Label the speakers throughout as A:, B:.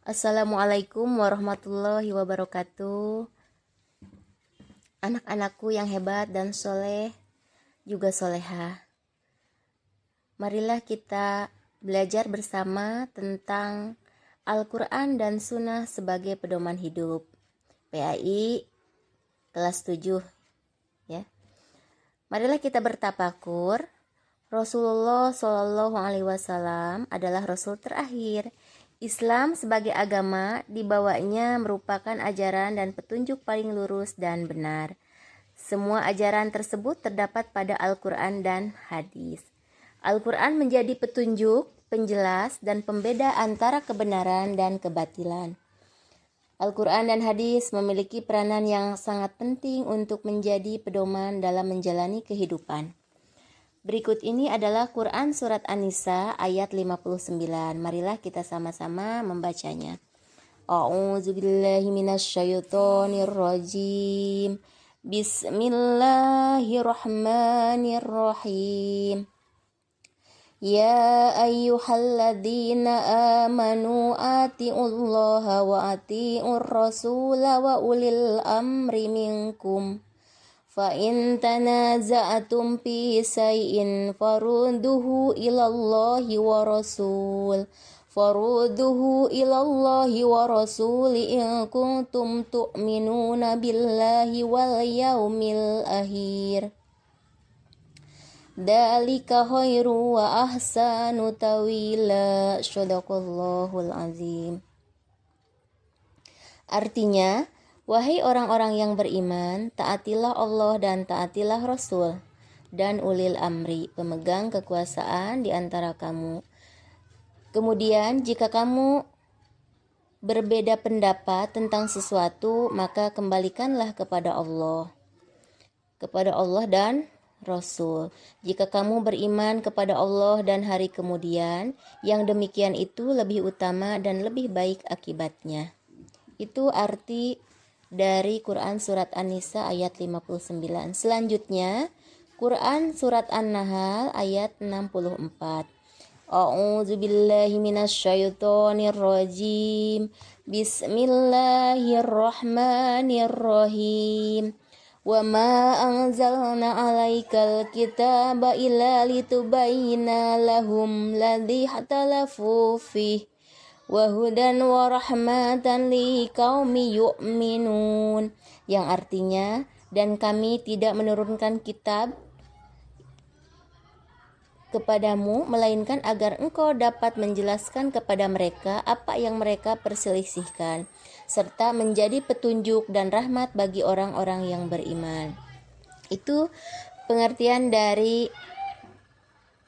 A: Assalamualaikum warahmatullahi wabarakatuh. Anak-anakku yang hebat dan soleh, juga soleha. Marilah kita belajar bersama tentang Al-Quran dan Sunnah sebagai pedoman hidup. PAI kelas 7 ya. Marilah kita bertafakur. Rasulullah Shallallahu Alaihi Wasallam adalah Rasul terakhir. Islam sebagai agama dibawanya merupakan ajaran dan petunjuk paling lurus dan benar. Semua ajaran tersebut terdapat pada Al-Quran dan hadis. Al-Quran menjadi petunjuk, penjelas, dan pembeda antara kebenaran dan kebatilan. Al-Quran dan hadis memiliki peranan yang sangat penting untuk menjadi pedoman dalam menjalani kehidupan. Berikut ini adalah Quran Surat An-Nisa ayat 59. Marilah kita sama-sama membacanya. A'udzubillahi minasyaitonirrajim. Bismillahirrahmanirrahim. Ya ayyuhalladzina amanu ati'ullaha wa ati'ur rasula wa ulil amri minkum. فَإِن تَنَازَعْتُمْ فِي شَيْءٍ فَرُدُّوهُ إِلَى اللَّهِ وَرَسُولِهِ إِن كُنتُمْ تُؤْمِنُونَ بِاللَّهِ وَالْيَوْمِ الْآخِرِ ذَلِكَ خَيْرٌ وَأَحْسَنُ تَأْوِيلًا. Shadaqallahul azim. Artinya, wahai orang-orang yang beriman, taatilah Allah dan taatilah Rasul dan ulil amri, pemegang kekuasaan di antara kamu. Kemudian jika kamu berbeda pendapat tentang sesuatu, maka kembalikanlah kepada Allah dan Rasul. Jika kamu beriman kepada Allah dan hari kemudian, yang demikian itu lebih utama dan lebih baik akibatnya. Itu arti dari Quran Surat An-Nisa ayat 59. Selanjutnya, Quran Surat An-Nahl ayat 64. A'udzubillahi minasyaitonirrajim. Bismillahirrahmanirrahim. Wa ma anzalna 'alaikal kitaba illa litubayyana lahum ladzi ikhtalafu fihi wa hudan wa rahmatan liqaumi yu'minun, yang artinya, dan kami tidak menurunkan kitab kepadamu melainkan agar engkau dapat menjelaskan kepada mereka apa yang mereka perselisihkan, serta menjadi petunjuk dan rahmat bagi orang-orang yang beriman. Itu pengertian dari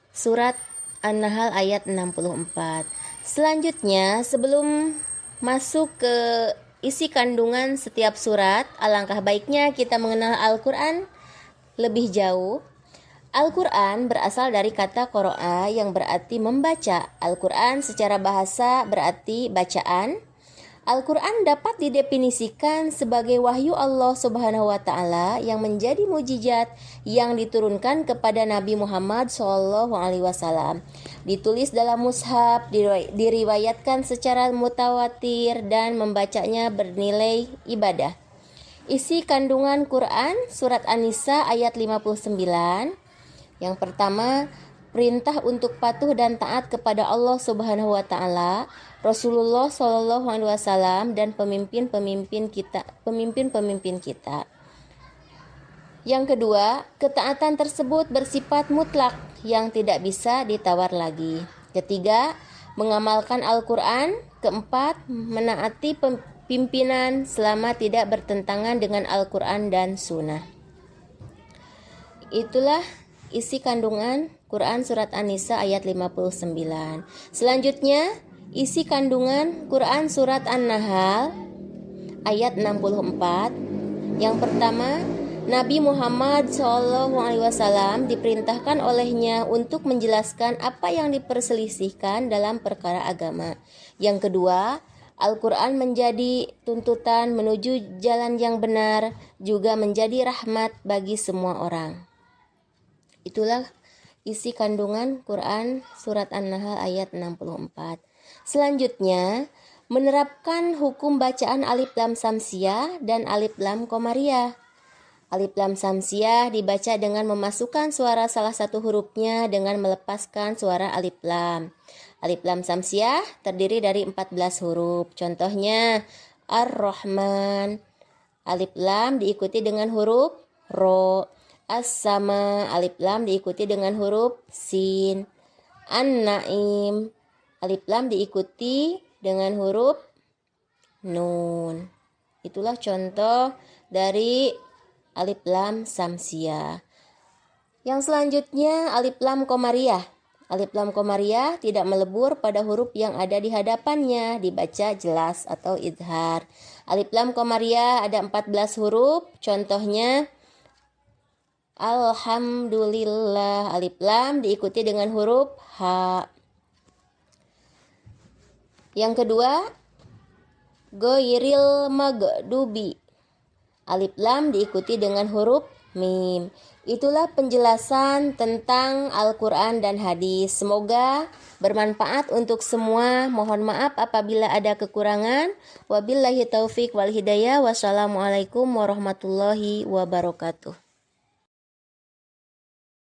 A: surat An-Nahl ayat 64. Selanjutnya, sebelum masuk ke isi kandungan setiap surat, alangkah baiknya kita mengenal Al-Quran lebih jauh. Al-Quran berasal dari kata qara'a yang berarti membaca. Al-Quran secara bahasa berarti bacaan. Al-Quran dapat didefinisikan sebagai wahyu Allah Subhanahu wa Ta'ala yang menjadi mukjizat yang diturunkan kepada Nabi Muhammad SAW. Ditulis dalam mushaf, diriwayatkan secara mutawatir, dan membacanya bernilai ibadah. Isi kandungan Quran Surat An-Nisa ayat 59. Yang pertama, perintah untuk patuh dan taat kepada Allah Subhanahu wa Ta'ala, Rasulullah Shallallahu Alaihi Wasallam, dan pemimpin-pemimpin kita. Yang kedua, ketaatan tersebut bersifat mutlak yang tidak bisa ditawar lagi. Ketiga, mengamalkan Al-Quran. Keempat, menaati pimpinan selama tidak bertentangan dengan Al-Quran dan Sunnah. Itulah isi kandungan Quran Surat An-Nisa ayat 59. Selanjutnya, isi kandungan Quran Surat An-Nahl ayat 64. Yang pertama, Nabi Muhammad SAW diperintahkan olehnya untuk menjelaskan apa yang diperselisihkan dalam perkara agama. Yang kedua, Al-Quran menjadi tuntutan menuju jalan yang benar, juga menjadi rahmat bagi semua orang. Itulah isi kandungan Quran Surat An-Nahl ayat 64. Selanjutnya, Menerapkan hukum bacaan alif lam samsiah dan alif lam komariah. Alif lam samsiah dibaca dengan memasukkan suara salah satu hurufnya dengan melepaskan suara alif lam. Alif lam samsiah terdiri dari 14 huruf. Contohnya Ar-Rahman. Alif lam diikuti dengan huruf ro. As-sama, alif lam diikuti dengan huruf sin. An-naim, alif lam diikuti dengan huruf nun. Itulah contoh dari alif lam samsiah. Yang selanjutnya alif lam komariah. Alif lam komariah tidak melebur pada huruf yang ada di hadapannya, dibaca jelas atau idhar. Alif lam komariah ada 14 huruf, contohnya Alhamdulillah, alif lam diikuti dengan huruf ha. Yang kedua, Ghairil magdubi. Alif lam diikuti dengan huruf mim. Itulah penjelasan tentang Al-Quran dan hadis. Semoga bermanfaat untuk semua. Mohon maaf apabila ada kekurangan. Wabillahi taufik wal hidayah. Wassalamualaikum warahmatullahi wabarakatuh.